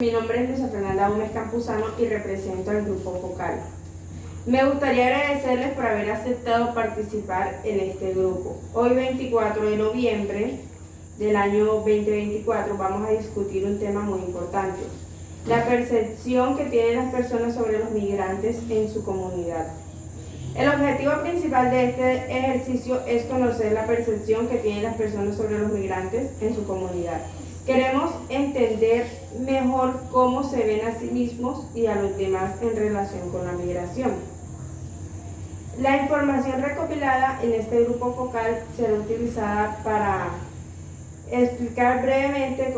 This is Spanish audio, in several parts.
Mi nombre es Luisa Fernanda Gómez Campuzano y represento al Grupo Focal. Me gustaría agradecerles por haber aceptado participar en este grupo. Hoy, 24 de noviembre del año 2024, vamos a discutir un tema muy importante: la percepción que tienen las personas sobre los migrantes en su comunidad. El objetivo principal de este ejercicio es conocer la percepción que tienen las personas sobre los migrantes en su comunidad. Queremos entender mejor cómo se ven a sí mismos y a los demás en relación con la migración. La información recopilada en este grupo focal será utilizada para explicar brevemente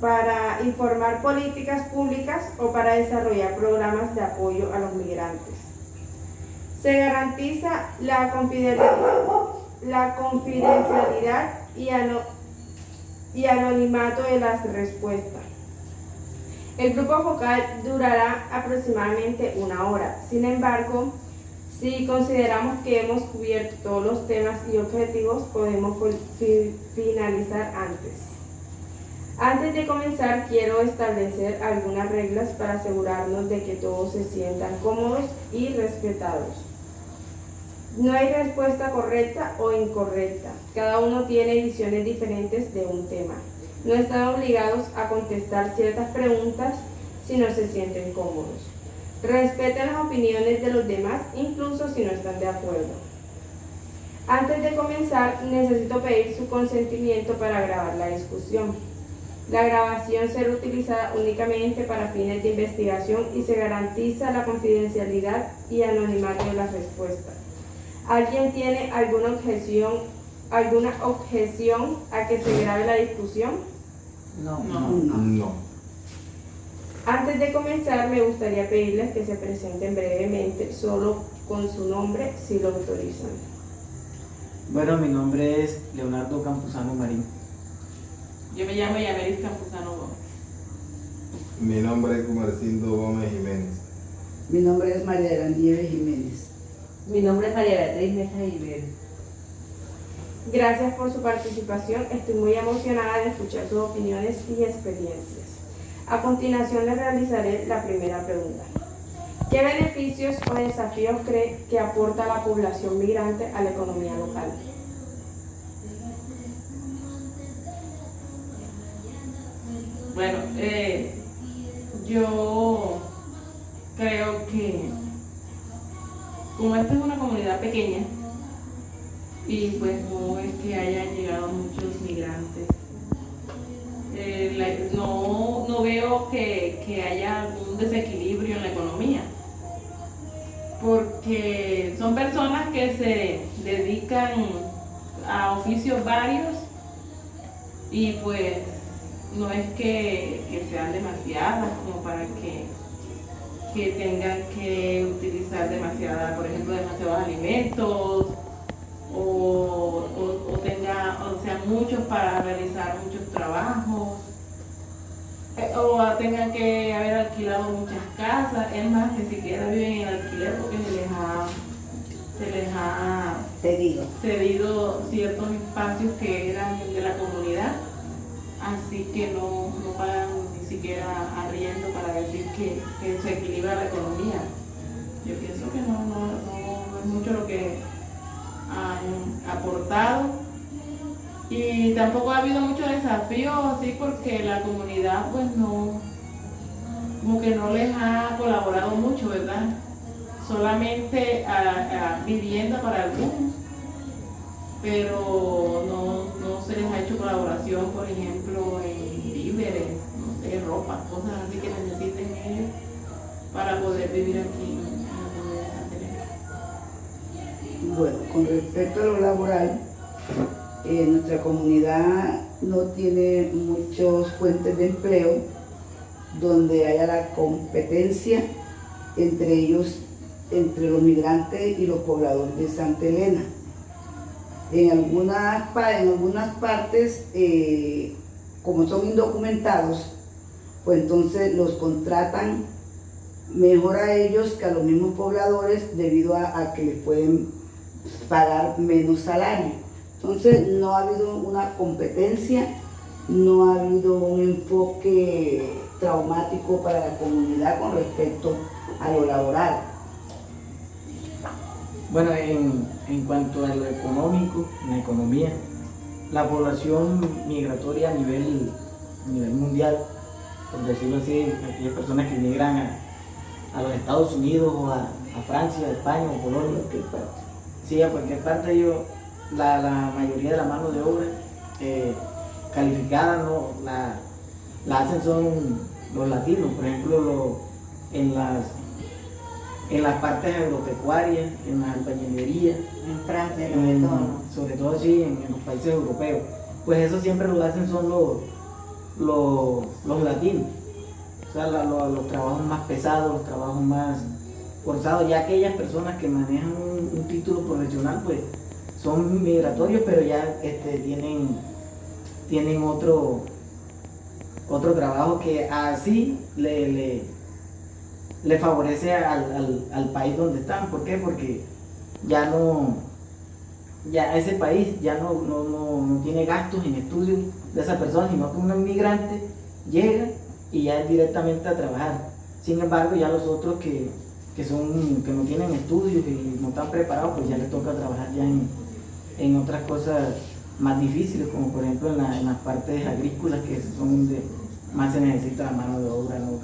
para informar políticas públicas o para desarrollar programas de apoyo a los migrantes. Se garantiza la confidencialidad y anonimato de las respuestas. El grupo focal durará aproximadamente 1 hora. Sin embargo, si consideramos que hemos cubierto todos los temas y objetivos, podemos finalizar antes. Antes de comenzar, quiero establecer algunas reglas para asegurarnos de que todos se sientan cómodos y respetados. No hay respuesta correcta o incorrecta. Cada uno tiene visiones diferentes de un tema. No están obligados a contestar ciertas preguntas si no se sienten cómodos. Respeten las opiniones de los demás, incluso si no están de acuerdo. Antes de comenzar, necesito pedir su consentimiento para grabar la discusión. La grabación será utilizada únicamente para fines de investigación y se garantiza la confidencialidad y anonimato de las respuestas. ¿Alguien tiene alguna objeción a que se grabe la discusión? No. Antes de comenzar, me gustaría pedirles que se presenten brevemente, solo con su nombre, si lo autorizan. Bueno, mi nombre es Leonardo Campuzano Marín. Yo me llamo Yameris Campuzano Gómez. Mi nombre es Gumercindo Gómez Jiménez. Mi nombre es María de la Nieve Jiménez. Mi nombre es María Beatriz Mesa Gilbert. Gracias por su participación. Estoy muy emocionada de escuchar sus opiniones y experiencias. A continuación les realizaré la primera pregunta. ¿Qué beneficios o desafíos cree que aporta la población migrante a la economía local? Bueno, yo creo que como esta es una comunidad pequeña y pues no es que hayan llegado muchos migrantes, no veo que haya algún desequilibrio en la economía, porque son personas que se dedican a oficios varios y pues no es que sean demasiadas como para que tengan que utilizar demasiados alimentos o sean muchos para realizar muchos trabajos o tengan que haber alquilado muchas casas. Es más, que siquiera viven en alquiler porque se les ha cedido ciertos espacios que eran de la comunidad, así que no pagan ni siquiera arriendo para decir que se equilibra la economía. Yo pienso que no es mucho lo que han aportado, y tampoco ha habido muchos desafíos así porque la comunidad pues como que no les ha colaborado mucho, ¿verdad? Solamente a vivienda para algunos, pero no se les ha hecho colaboración, por ejemplo, en víveres, no sé, ropa, cosas así que necesiten ellos para poder vivir aquí en la comunidad de Santa Elena. Bueno, con respecto a lo laboral, nuestra comunidad no tiene muchas fuentes de empleo donde haya la competencia entre los migrantes y los pobladores de Santa Elena. En algunas partes, como son indocumentados, pues entonces los contratan mejor a ellos que a los mismos pobladores debido a que les pueden pagar menos salario. Entonces no ha habido una competencia no ha habido un enfoque traumático para la comunidad con respecto a lo laboral. Bueno, en cuanto a lo económico, en la economía, la población migratoria a nivel mundial, por decirlo así, aquellas personas que migran a los Estados Unidos o a Francia, a España o Polonia, sí, a cualquier parte, la mayoría de la mano de obra calificada la hacen son los latinos, por ejemplo, en las partes agropecuarias, en las albañilerías, En Francia, sobre todo. sobre todo sí, en los países europeos, pues eso siempre lo hacen son los latinos, o sea, los trabajos más pesados, los trabajos más forzados. Ya aquellas personas que manejan un título profesional, pues son migratorios, pero ya tienen otro trabajo que así le favorece al país donde están. ¿Por qué? Porque ya ese país ya no tiene gastos en estudios de esa persona, sino que un inmigrante llega y ya es directamente a trabajar. Sin embargo, ya los otros que no tienen estudios y no están preparados, pues ya les toca trabajar ya en otras cosas más difíciles, como por ejemplo en las partes agrícolas, que son donde más se necesita la mano de obra no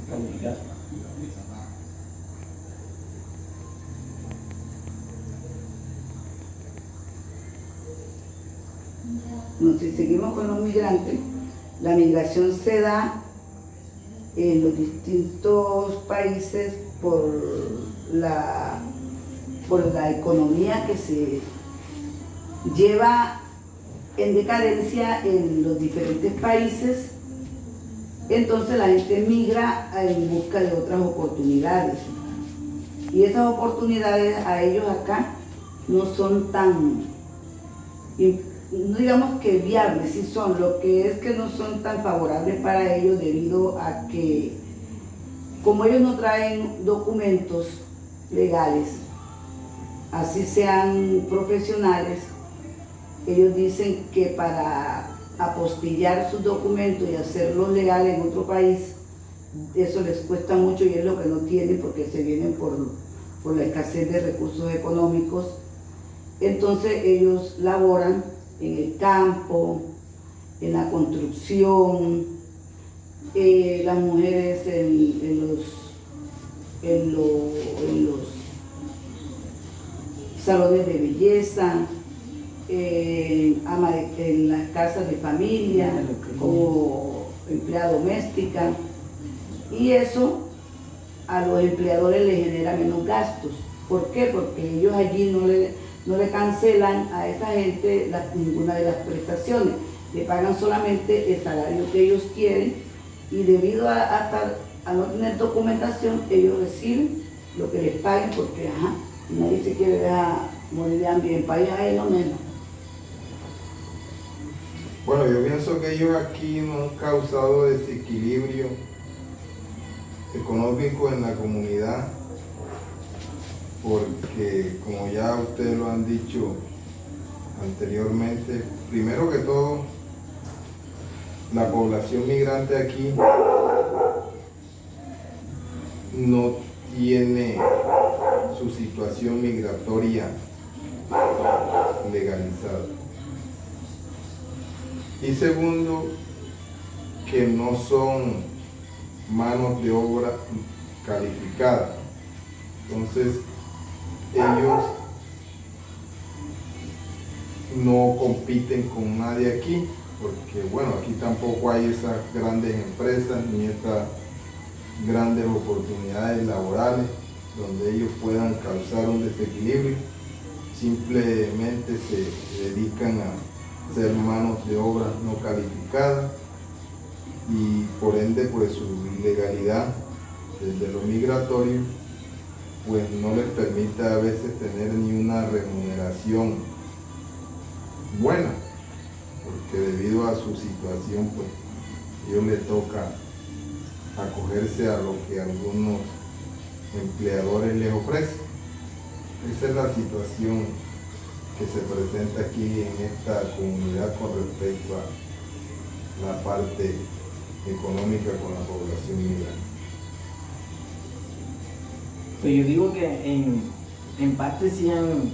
calificada. No, si seguimos con los migrantes, la migración se da en los distintos países por la economía que se lleva en decadencia en los diferentes países. Entonces la gente migra en busca de otras oportunidades, y esas oportunidades a ellos acá no son tan, no digamos que viables, sí son, lo que es que no son tan favorables para ellos, debido a que como ellos no traen documentos legales, así sean profesionales, ellos dicen que para apostillar sus documentos y hacerlos legales en otro país, eso les cuesta mucho, y es lo que no tienen, porque se vienen por la escasez de recursos económicos. Entonces ellos laboran en el campo, en la construcción, las mujeres en los salones de belleza, en las casas de familia, como empleada doméstica, y eso a los empleadores les genera menos gastos. ¿Por qué? Porque ellos allí no le cancelan a esa gente ninguna de las prestaciones, le pagan solamente el salario que ellos quieren, y debido a no tener documentación, ellos reciben lo que les paguen, porque nadie se quiere dejar morir de hambre en el país, a él lo menos. Bueno, yo pienso que ellos aquí no han causado desequilibrio económico en la comunidad, porque como ya ustedes lo han dicho anteriormente, primero que todo, la población migrante aquí no tiene su situación migratoria legalizada. Y segundo, que no son manos de obra calificadas. Entonces, ellos no compiten con nadie aquí, porque bueno, aquí tampoco hay esas grandes empresas ni estas grandes oportunidades laborales donde ellos puedan causar un desequilibrio. Simplemente se dedican a ser manos de obra no calificadas, y por ende pues su ilegalidad desde lo migratorio pues no les permite a veces tener ni una remuneración buena, porque debido a su situación pues a ellos les toca acogerse a lo que algunos empleadores les ofrecen. Esa es la situación que se presenta aquí en esta comunidad con respecto la parte económica con la población migrante. Pues yo digo que en parte sí han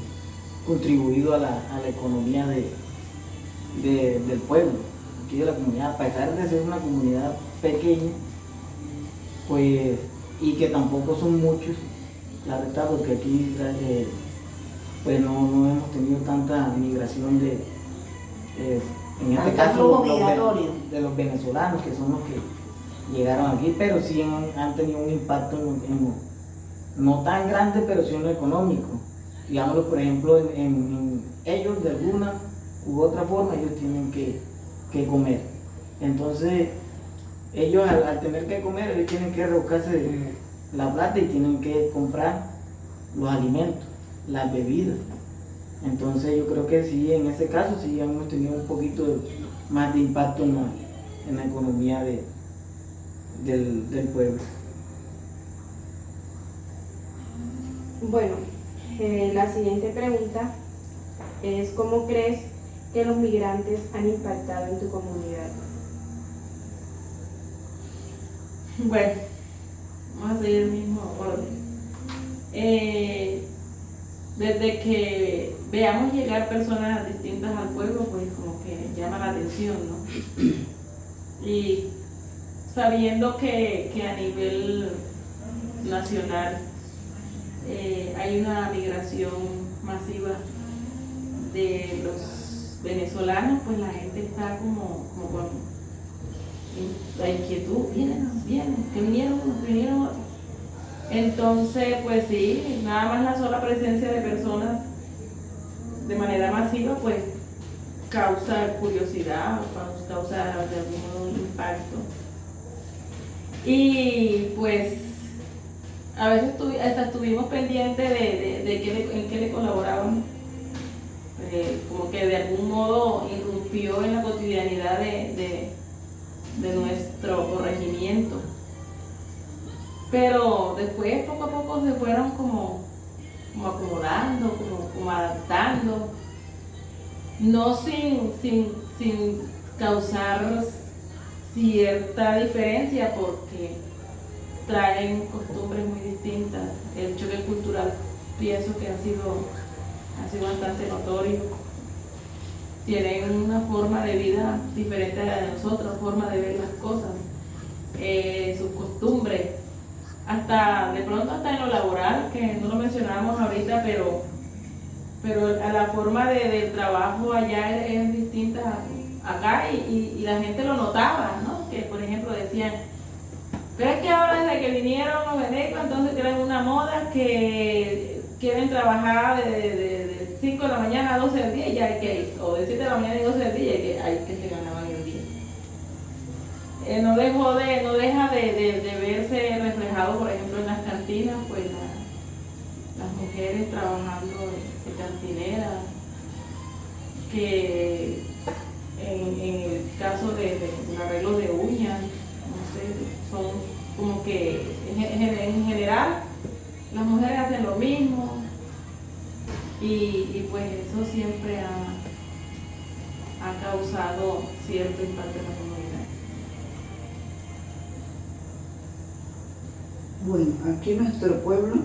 contribuido a la economía del pueblo, aquí de la comunidad, a pesar de ser una comunidad pequeña, pues, y que tampoco son muchos, la verdad, porque aquí pues no hemos tenido tanta migración en este Tanto caso flujo migratorio. de los venezolanos, que son los que llegaron aquí, pero sí han tenido un impacto no tan grande, pero sí en lo económico. Digámoslo, por ejemplo, en ellos de alguna u otra forma, ellos tienen que comer. Entonces, ellos al tener que comer, ellos tienen que rebuscarse la plata y tienen que comprar los alimentos, las bebidas. Entonces, yo creo que sí, en ese caso, sí hemos tenido un poquito más de impacto en la economía del pueblo. Bueno, la siguiente pregunta es: ¿cómo crees que los migrantes han impactado en tu comunidad? Bueno, vamos a seguir el mismo orden. Desde que veamos llegar personas distintas al pueblo, pues como que llama la atención, ¿no? Y sabiendo que a nivel nacional hay una migración masiva de los venezolanos, pues la gente está como con la inquietud, vienen, que vinieron otros. Entonces, pues sí, nada más la sola presencia de personas de manera masiva, pues causa curiosidad, causa de algún modo un impacto. Y pues a veces hasta estuvimos pendientes en qué le colaboraban, como que de algún modo irrumpió en la cotidianidad de nuestro corregimiento. Pero después poco a poco se fueron como acomodando, como adaptando, no sin causar cierta diferencia, porque traen costumbres muy distintas. El choque cultural pienso que ha sido bastante notorio. Tienen una forma de vida diferente a la de nosotros, forma de ver las cosas, sus costumbres, hasta de pronto hasta en lo laboral, que no lo mencionábamos ahorita, pero a la forma del trabajo allá es distinta acá, y la gente lo notaba, ¿no? Que por ejemplo decían: pero es que ahora desde que vinieron los venecos, entonces tienen una moda que quieren trabajar de 5 de la mañana a 12 del día, y ya hay que ir, o de 7 de la mañana y 12 del día, y hay que se ganaban el día. No deja de verse reflejado, por ejemplo, en las cantinas, pues las mujeres trabajando de cantineras, que en el caso del arreglo de uñas, no sé, son como que en general las mujeres hacen lo mismo, y pues eso siempre ha causado cierto impacto en la comunidad. Bueno, aquí en nuestro pueblo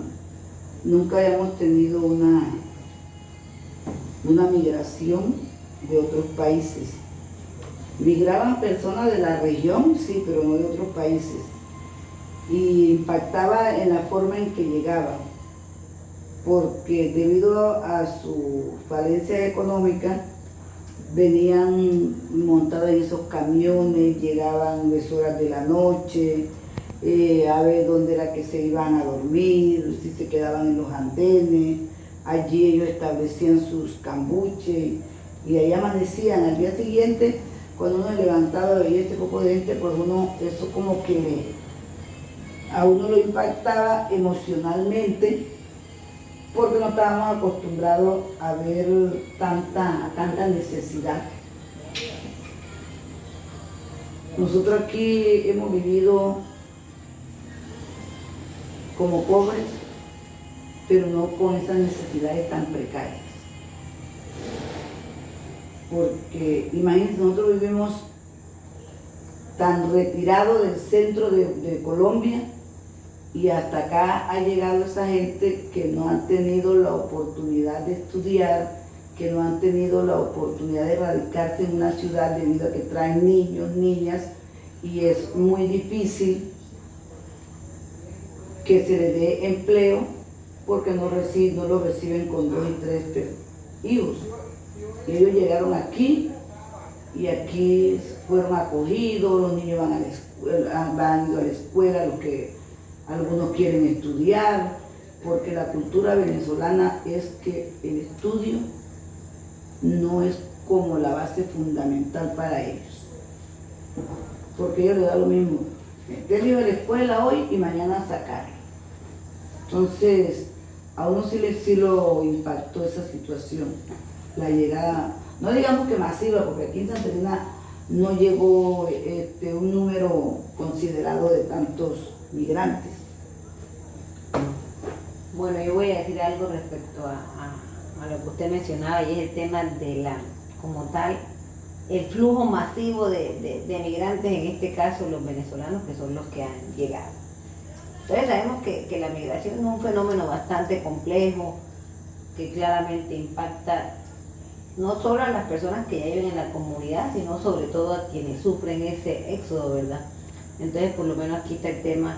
nunca hayamos tenido una migración de otros países. Migraban personas de la región, sí, pero no de otros países. Y impactaba en la forma en que llegaban, porque debido a su falencia económica, venían montadas en esos camiones, llegaban a horas de la noche, a ver dónde era que se iban a dormir, si se quedaban en los andenes. Allí ellos establecían sus cambuches y ahí amanecían. Al día siguiente, cuando uno se levantaba y veía este poco de gente, pues eso como que a uno lo impactaba emocionalmente, porque no estábamos acostumbrados a ver tanta necesidad. Nosotros aquí hemos vivido como pobres, pero no con esas necesidades tan precarias. Porque imagínense, nosotros vivimos tan retirado del centro de Colombia, y hasta acá ha llegado esa gente que no han tenido la oportunidad de estudiar, que no han tenido la oportunidad de radicarse en una ciudad debido a que traen niños, niñas, y es muy difícil que se les dé empleo porque no lo reciben con 2 y 3 hijos. Y ellos llegaron aquí y aquí fueron acogidos, los niños van a la escuela, van a la escuela, los que algunos quieren estudiar, porque la cultura venezolana es que el estudio no es como la base fundamental para ellos, porque a ellos les da lo mismo meterlo a la escuela hoy y mañana sacarlo. Entonces a uno sí lo impactó esa situación, la llegada, no digamos que masiva, porque aquí en Santa Elena no llegó un número considerado de tantos migrantes. Bueno, yo voy a decir algo respecto a lo que usted mencionaba, y es el tema de como tal, el flujo masivo de migrantes, en este caso los venezolanos, que son los que han llegado. Entonces sabemos que la migración es un fenómeno bastante complejo, que claramente impacta no solo a las personas que ya viven en la comunidad, sino sobre todo a quienes sufren ese éxodo, ¿verdad? Entonces, por lo menos aquí está el tema.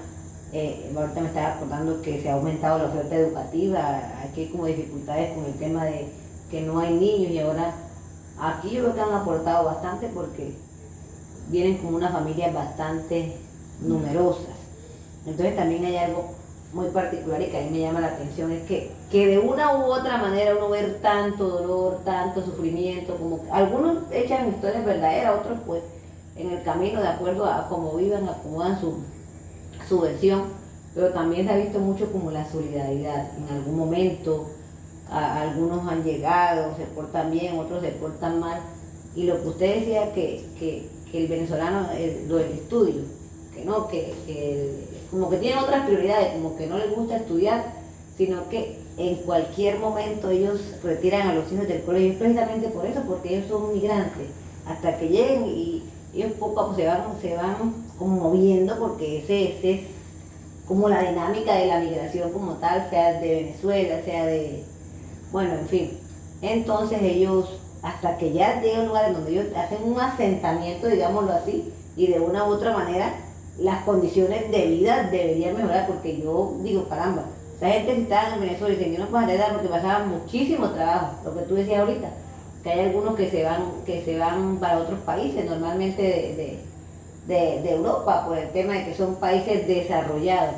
Ahorita me estaba acordando que se ha aumentado la oferta educativa, aquí hay como dificultades con el tema de que no hay niños, y ahora aquí yo creo que han aportado bastante porque vienen como unas familias bastante numerosas. Entonces también hay algo muy particular y que a mí me llama la atención, es que de una u otra manera uno ver tanto dolor, tanto sufrimiento, como algunos echan historias verdaderas, otros pues en el camino de acuerdo a cómo vivan, acomodan su versión, pero también se ha visto mucho como la solidaridad. En algún momento algunos han llegado, se portan bien, otros se portan mal, y lo que usted decía que el venezolano, lo del estudio, que no, como que tienen otras prioridades, como que no les gusta estudiar, sino que en cualquier momento ellos retiran a los hijos del colegio, precisamente por eso, porque ellos son migrantes, hasta que lleguen, y ellos poco a poco se van como moviendo, porque ese es como la dinámica de la migración como tal, sea de Venezuela, sea de, bueno, en fin. Entonces ellos, hasta que ya llegan a un lugar en donde ellos hacen un asentamiento, digámoslo así, y de una u otra manera las condiciones de vida deberían mejorar, porque yo digo, caramba, esa gente si estaba en Venezuela y se vinieron para allá porque pasaban muchísimo trabajo, lo que tú decías ahorita, que hay algunos que se van para otros países, normalmente de Europa, por el tema de que son países desarrollados.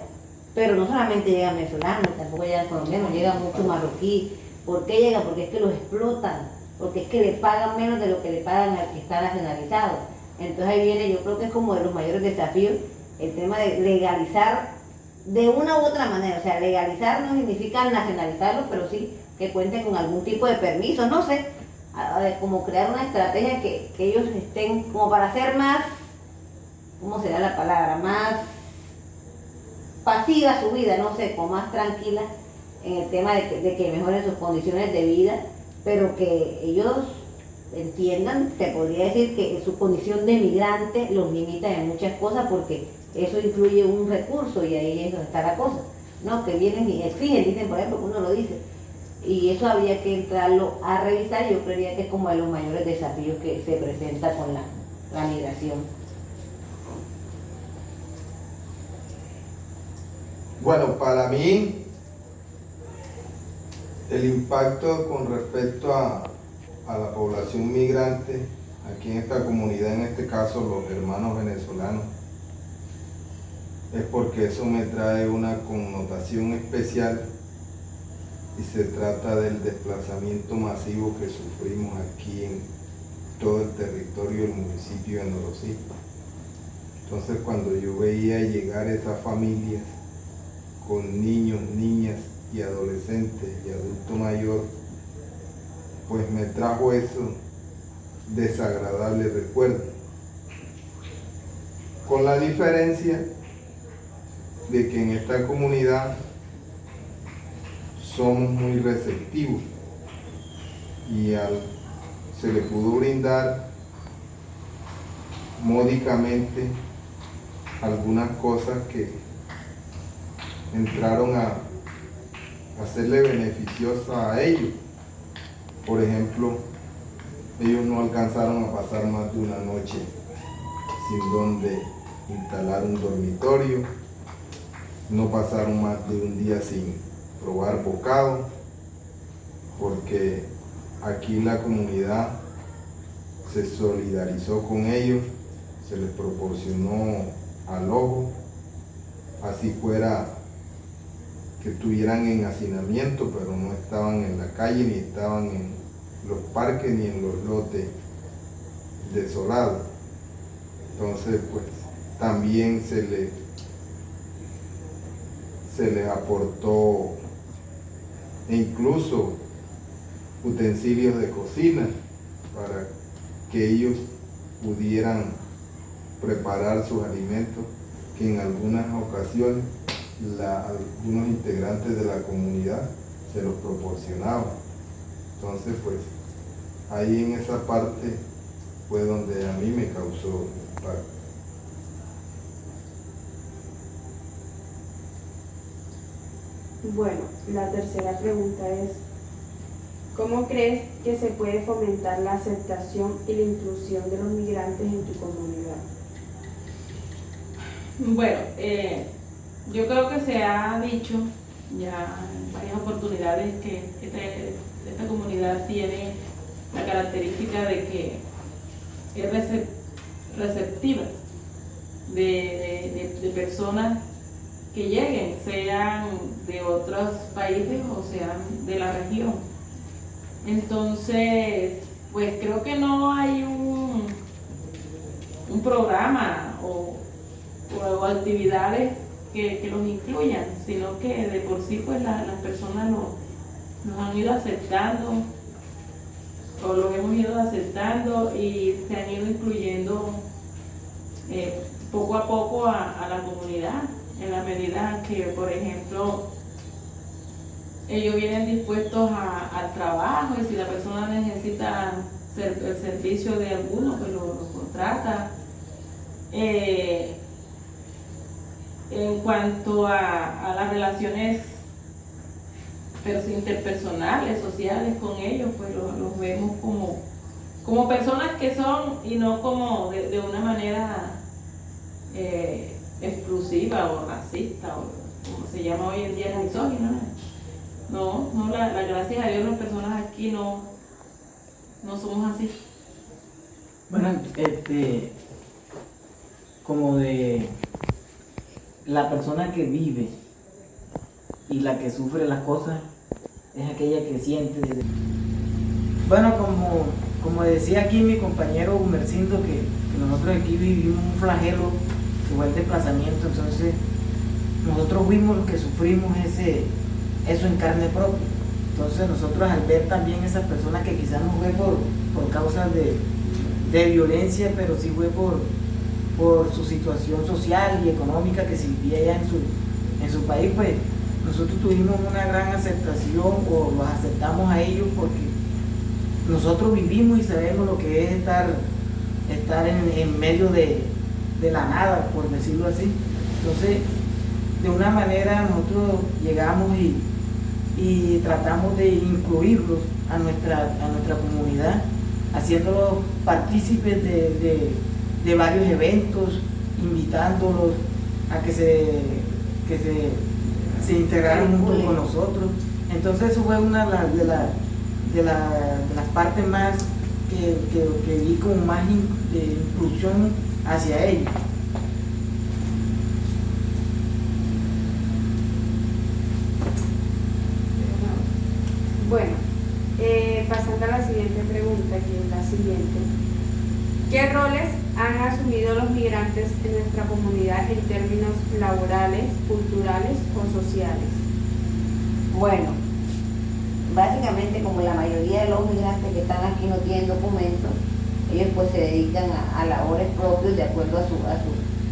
Pero no solamente llegan venezolanos, tampoco llegan colombianos, llegan mucho marroquí. ¿Por qué llegan? Porque es que los explotan, porque es que le pagan menos de lo que le pagan al que está nacionalizado. Entonces ahí viene, yo creo que es como de los mayores desafíos, el tema de legalizar de una u otra manera. O sea, legalizar no significa nacionalizarlos, pero sí que cuenten con algún tipo de permiso, no sé, como crear una estrategia que ellos estén como para hacer más, ¿cómo será la palabra? Más pasiva su vida, no sé, como más tranquila en el tema de que mejoren sus condiciones de vida, pero que ellos entiendan, te podría decir que su condición de migrante los limita en muchas cosas, porque eso incluye un recurso, y ahí es donde está la cosa, ¿no? Que vienen y exigen, dicen, por ejemplo, uno lo dice, y eso habría que entrarlo a revisar. Yo creería que es como de los mayores desafíos que se presenta con la migración. Bueno, para mí el impacto con respecto a la población migrante aquí en esta comunidad, en este caso los hermanos venezolanos, es porque eso me trae una connotación especial, y se trata del desplazamiento masivo que sufrimos aquí en todo el territorio del municipio de Norosí. Entonces, cuando yo veía llegar esas familias con niños, niñas y adolescentes y adulto mayor, pues me trajo eso desagradable recuerdo, con la diferencia de que en esta comunidad somos muy receptivos, y se le pudo brindar módicamente algunas cosas que entraron a hacerle beneficiosa a ellos. Por ejemplo, ellos no alcanzaron a pasar más de una noche sin donde instalar un dormitorio, no pasaron más de un día sin probar bocado, porque aquí la comunidad se solidarizó con ellos, se les proporcionó alojo, así fuera que estuvieran en hacinamiento, pero no estaban en la calle, ni estaban en los parques, ni en los lotes desolados. Entonces, pues, también se les aportó incluso utensilios de cocina para que ellos pudieran preparar sus alimentos, que en algunas ocasiones algunos integrantes de la comunidad se los proporcionaban. Entonces, pues, ahí en esa parte fue donde a mí me causó impacto. Bueno, la tercera pregunta es, ¿cómo crees que se puede fomentar la aceptación y la inclusión de los migrantes en tu comunidad? Bueno, yo creo que se ha dicho ya en varias oportunidades que esta comunidad tiene la característica de que es receptiva de personas que lleguen, sean de otros países o sean de la región. Entonces, pues creo que no hay un programa o actividades que los incluyan, sino que de por sí pues las personas nos han ido aceptando, o los hemos ido aceptando y se han ido incluyendo poco a poco a la comunidad, en la medida que, por ejemplo, ellos vienen dispuestos al trabajo, y si la persona necesita el servicio de alguno, pues lo contrata. En cuanto a las relaciones interpersonales, sociales con ellos, pues los vemos como personas que son, y no como de una manera exclusiva o racista, o como se llama hoy en día, misógina. No, gracias a Dios las personas aquí no somos así. Bueno, como de la persona que vive y la que sufre las cosas es aquella que siente. Bueno, como decía aquí mi compañero Humercindo, que nosotros aquí vivimos un flagelo que fue el desplazamiento. Entonces nosotros fuimos los que sufrimos eso en carne propia. Entonces nosotros, al ver también esas personas que quizás no fue por causas de violencia, pero sí fue por su situación social y económica que se vivía allá en su país, pues nosotros tuvimos una gran aceptación, o los aceptamos a ellos, porque nosotros vivimos y sabemos lo que es estar en medio de la nada, por decirlo así. Entonces, de una manera nosotros llegamos y tratamos de incluirlos a nuestra comunidad, haciéndolos partícipes de varios eventos, invitándolos a que se integraran junto con nosotros. Entonces eso fue una de las partes más que vi como más de inclusión hacia ellos. Bueno, pasando a la siguiente pregunta, que es la siguiente. ¿Qué roles han asumido los migrantes en nuestra comunidad en términos laborales, culturales o sociales? Bueno, básicamente, como la mayoría de los migrantes que están aquí no tienen documentos, ellos pues se dedican a labores propios de acuerdo a su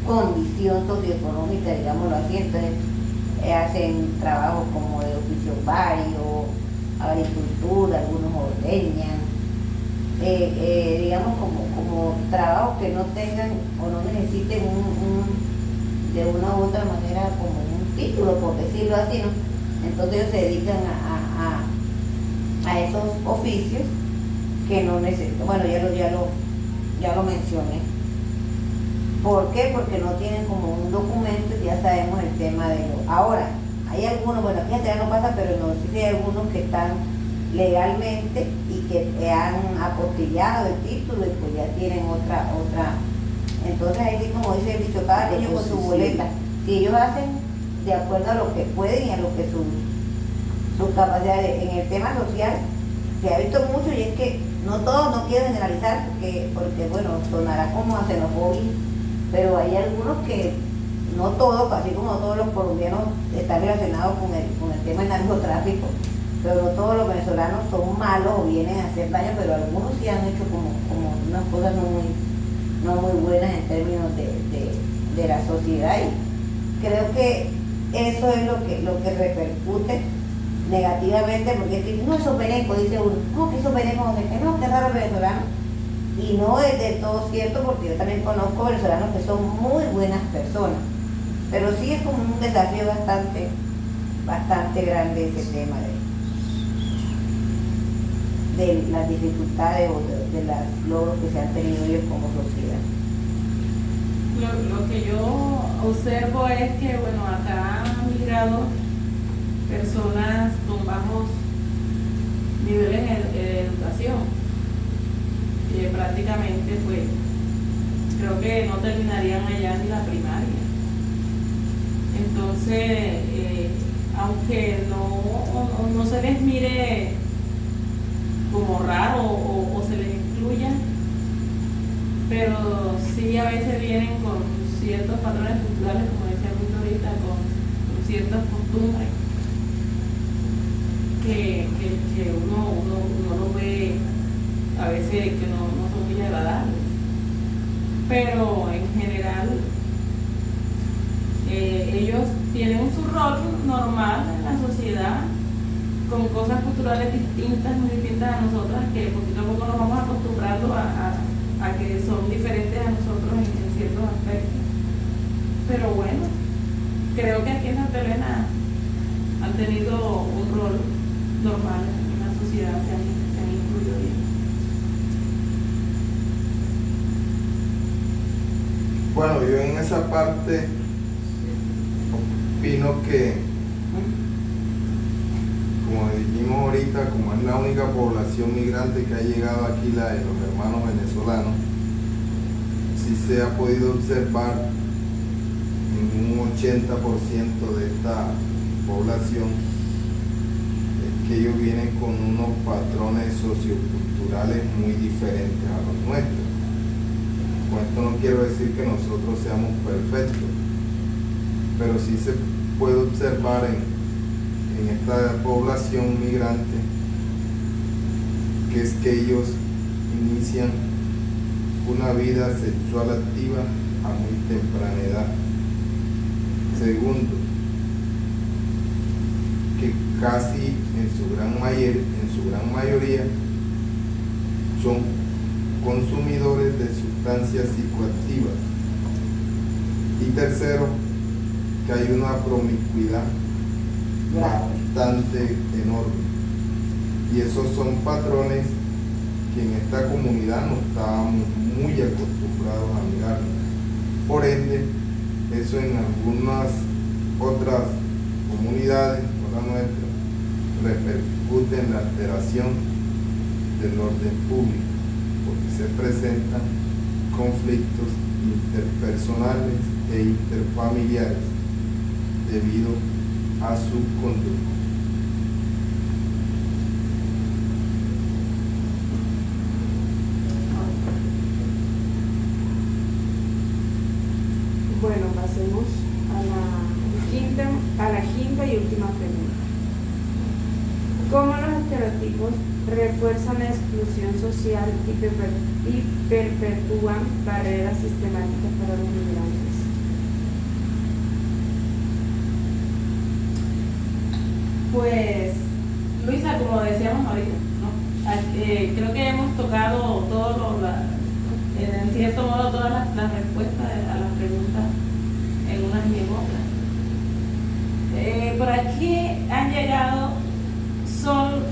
condición socioeconómica, digámoslo así. Entonces hacen trabajos como de oficios varios, agricultura, algunos ordeñan, digamos, como trabajos que no tengan o no necesiten de una u otra manera como un título, por decirlo así, ¿no? Entonces ellos se dedican a esos oficios que no necesitan. Bueno, ya lo mencioné. ¿Por qué? Porque no tienen como un documento, ya sabemos el tema de lo. Ahora, hay algunos, bueno, fíjate, ya no pasa, pero no sé si hay algunos que están legalmente y que han apostillado el título y pues ya tienen otra. Entonces ahí sí, como dice el dicho, cada niño con su boleta. Si ellos hacen de acuerdo a lo que pueden y a lo que sus capacidades. En el tema social se ha visto mucho y es que no todos, no quiero generalizar porque bueno, sonará como a xenofobia, pero hay algunos que, no todos, así como todos los colombianos están relacionados con el tema del narcotráfico, pero no todos los venezolanos son malos o vienen a hacer daño, pero algunos sí han hecho como unas cosas no muy buenas en términos de la sociedad, y creo que eso es lo que repercute negativamente, porque es que no, esos venecos, dice uno, no, que esos venecos, que no, que raro el venezolano, y no es del todo cierto, porque yo también conozco venezolanos que son muy buenas personas, pero sí es como un desafío bastante grande ese tema de las dificultades o de los logros que se han tenido ellos como sociedad. Lo que yo observo es que, bueno, acá han migrado personas con bajos niveles de educación, y prácticamente pues creo que no terminarían allá ni la primaria. Entonces, aunque no se les mire como raro o se les incluya, pero sí a veces vienen con ciertos patrones culturales, como decía Ruth ahorita, con ciertas costumbres que uno lo ve a veces que no son muy agradables, pero en general ellos tienen su rol normal en la sociedad, con cosas culturales distintas, muy distintas a nosotras, que poquito a poco nos vamos acostumbrando a que son diferentes a nosotros en ciertos aspectos. Pero bueno, creo que aquí en Santa Elena han tenido un rol normal en la sociedad, se han incluido bien. Bueno, yo en esa parte opino que, como dijimos ahorita, como es la única población migrante que ha llegado aquí, la de los hermanos venezolanos, sí se ha podido observar en un 80% de esta población es que ellos vienen con unos patrones socioculturales muy diferentes a los nuestros. Con esto no quiero decir que nosotros seamos perfectos, pero sí se puede observar en esta población migrante que es que ellos inician una vida sexual activa a muy temprana edad. Segundo, que casi en su gran mayoría son consumidores de sustancias psicoactivas. Y tercero, que hay una promiscuidad bastante enorme. Y esos son patrones que en esta comunidad no estábamos muy acostumbrados a mirar. Por ende, eso en algunas otras comunidades, como la nuestra, repercute en la alteración del orden público, porque se presentan conflictos interpersonales e interfamiliares debido a su conducta. Bueno, pasemos a la quinta y última pregunta. ¿Cómo los estereotipos refuerzan la exclusión social y perpetúan barreras sistemáticas para los migrantes? Pues, Luisa, como decíamos ahorita, ¿no? creo que hemos tocado en cierto modo todas las respuestas a las preguntas en unas y en otras. Por aquí han llegado, son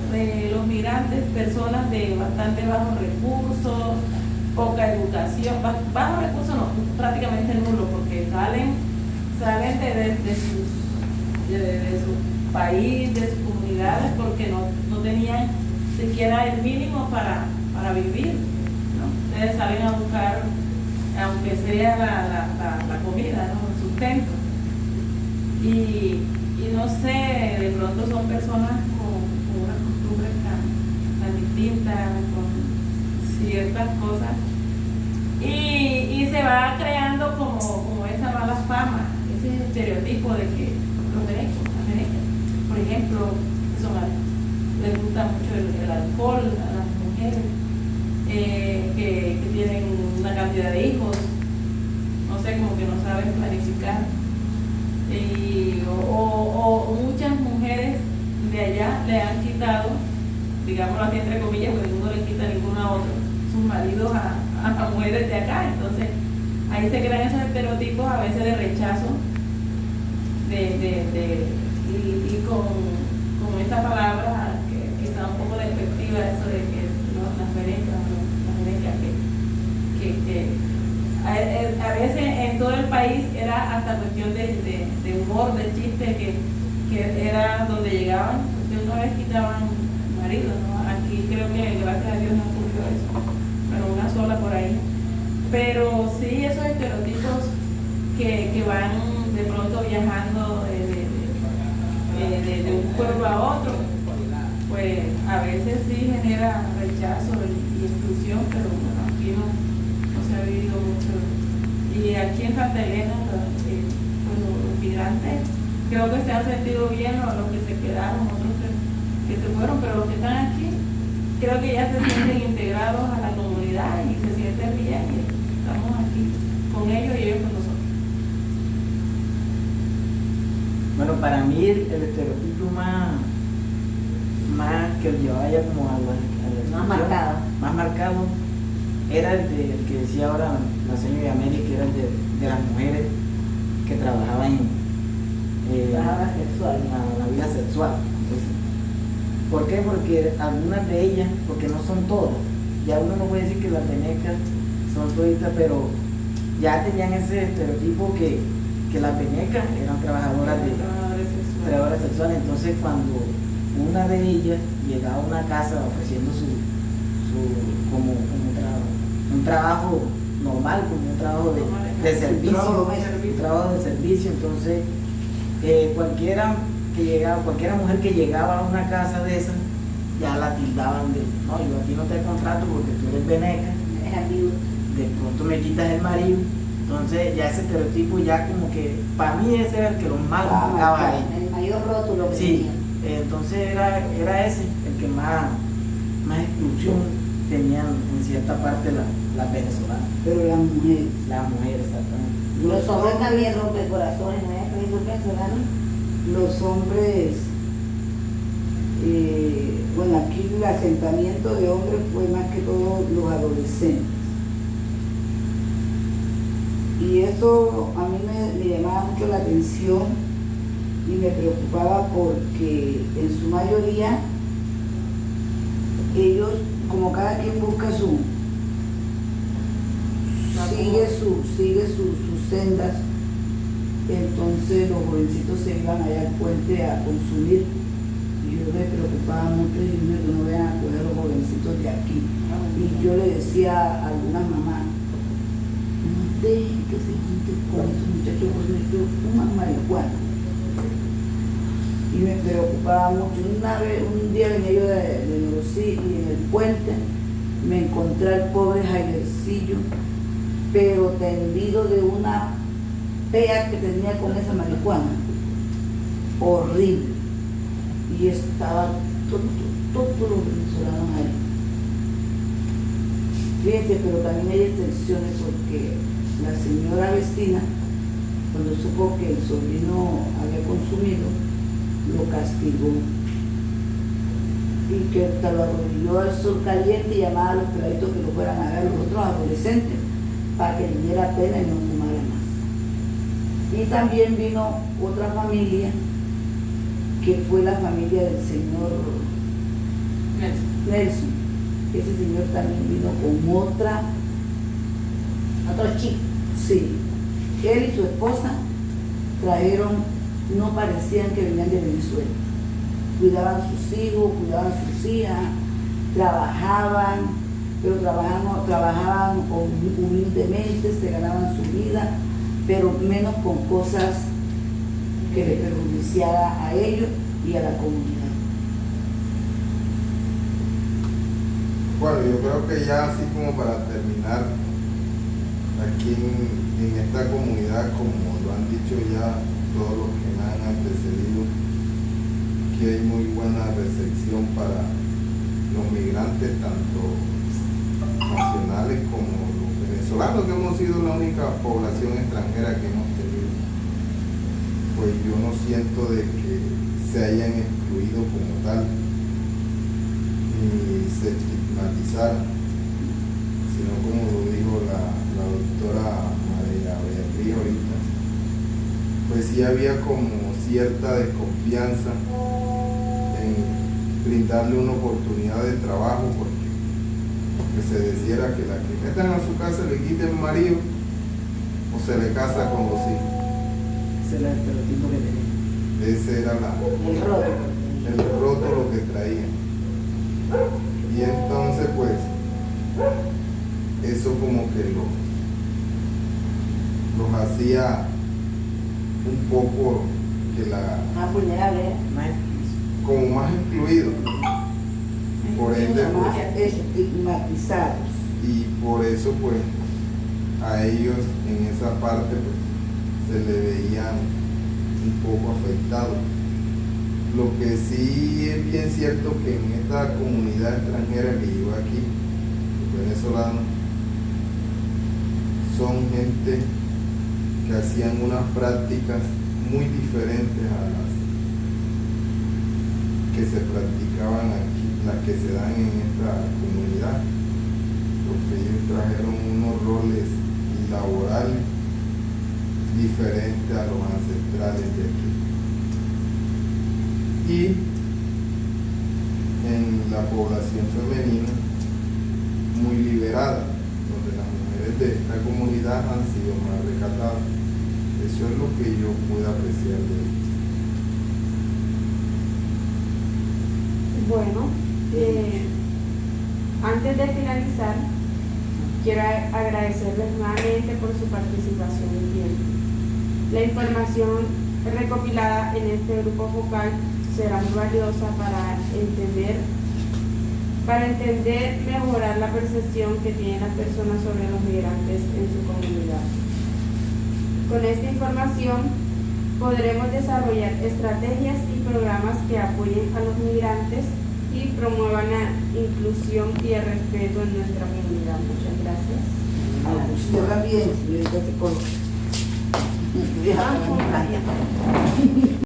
los migrantes personas de bastante bajos recursos, poca educación, bajos recursos no, prácticamente nulo, porque salen de su país, de sus comunidades, porque no tenían siquiera el mínimo para vivir, ¿no? Ustedes salen a buscar, aunque sea la comida, ¿no? El sustento. Y no sé, de pronto son personas con unas costumbres tan distintas, con ciertas cosas, y se va creando como esa mala fama, ese estereotipo de que los venecos, las venecas, por ejemplo, les gusta mucho el alcohol a las mujeres, que tienen una cantidad de hijos, no sé, como que no saben planificar, o muchas mujeres de allá le han quitado, digámoslo así entre comillas, porque ninguno le quita a ninguno a otro, sus maridos a mujeres de acá. Entonces ahí se crean esos estereotipos a veces de rechazo y con esa palabra que está un poco despectiva, eso de que las venecas que a veces en todo el país era hasta cuestión de humor, de chiste, que era donde llegaban, de una vez quitaban marido, ¿no? Aquí creo que gracias a Dios no ocurrió eso, pero una sola por ahí. Pero sí, esos estereotipos que van de pronto viajando de un pueblo a otro, pues a veces sí genera rechazo y exclusión, pero bueno, aquí no se ha vivido mucho. Y aquí en Santa Elena, los migrantes creo que se han sentido bien, los que se quedaron, otros que se fueron, pero los que están aquí creo que ya se sienten integrados a la comunidad y se sienten bien, y estamos aquí con ellos y ellos con nosotros. Bueno, para mí el estereotipo más que llevaba ya como a más marcado era el que decía ahora la señora América, que era el de las mujeres que trabajaban en la vida sexual. Entonces, ¿por qué? Porque algunas de ellas, porque no son todas, ya uno no puede decir que las venecas son toditas, pero ya tenían ese estereotipo que las venecas eran trabajadoras sexuales. Entonces cuando una de ellas llegaba a una casa ofreciendo como un trabajo normal, como un trabajo de servicio, entonces cualquiera mujer que llegaba a una casa de esas ya la tildaban de, no, yo aquí no te contrato porque tú eres veneca, de pronto me quitas el marido. Entonces ya ese estereotipo ya como que, para mí ese era el que los más marcaba ahí. El mayor rótulo que sí, entonces era ese el que más exclusión tenían en cierta parte las venezolanas. Pero las mujeres, exactamente. Los hombres también rompen corazones, ¿no es? Los venezolanos. Los hombres, bueno, aquí el asentamiento de hombres fue más que todo los adolescentes. Y eso a mí me llamaba mucho la atención y me preocupaba porque en su mayoría ellos, como cada quien busca sigue sus sendas, entonces los jovencitos se iban allá al puente a consumir y yo me preocupaba mucho y dije que no vayan a coger los jovencitos de aquí. Y yo le decía a algunas mamás, no dejen que se junten con esos muchachos porque yo fuman marihuana. Y me preocupaba mucho. Un día venía yo de Norosí y en el puente me encontré al pobre Jailercillo, pero tendido de una pea que tenía con esa marihuana. Horrible. Y estaba todos los venezolanos ahí. Fíjense, pero también hay excepciones porque la señora vecina, cuando supo que el sobrino había consumido, lo castigó. y que hasta lo arrodilló al sol caliente y llamaba a los peladitos que lo fueran a ver, los otros adolescentes, para que le diera pena y no fumara más. Y también vino otra familia, que fue la familia del señor Nelson. Ese señor también vino con Otro chico. sí, él y su esposa trajeron, no parecían que venían de Venezuela. Cuidaban sus hijos, cuidaban sus hijas, trabajaban, pero trabajaban humildemente, se ganaban su vida, pero menos con cosas que le perjudiciara a ellos y a la comunidad. Bueno, yo creo que ya así como para terminar, aquí en esta comunidad, como lo han dicho ya todos los que me han antecedido, que hay muy buena recepción para los migrantes, tanto nacionales como los venezolanos, que hemos sido la única población extranjera que hemos tenido. Pues yo no siento de que se hayan excluido como tal, ni se estigmatizaron, sino como lo dijo la doctora María Beatriz ahorita, pues sí había como cierta desconfianza en brindarle una oportunidad de trabajo, porque se deciera que la que metan a su casa le quiten marido o se le casa con los hijos. Ese era el estereotipo que tenía. Ese era el rótulo que traían. Y entonces pues eso como que los hacía un poco que Más vulnerable. como más excluidos. Por ende, Más pues, estigmatizados. y por eso pues a ellos en esa parte pues se le veían un poco afectados. Lo que sí es bien cierto que en esta comunidad extranjera que yo aquí, los venezolanos, son gente que hacían unas prácticas muy diferentes a las que se practicaban aquí, las que se dan en esta comunidad, porque ellos trajeron unos roles laborales diferentes a los ancestrales de aquí. Y en la población femenina muy liberada, donde las mujeres de esta comunidad han sido más recatadas. Eso es lo que yo pude apreciar de ellos. Bueno, antes de finalizar, quiero agradecerles nuevamente por su participación y tiempo. La información recopilada en este grupo focal será muy valiosa para entender, mejorar la percepción que tienen las personas sobre los migrantes en su comunidad. Con esta información podremos desarrollar estrategias y programas que apoyen a los migrantes y promuevan la inclusión y el respeto en nuestra comunidad. Muchas gracias. Yo también, señorita Tecolo. Ah,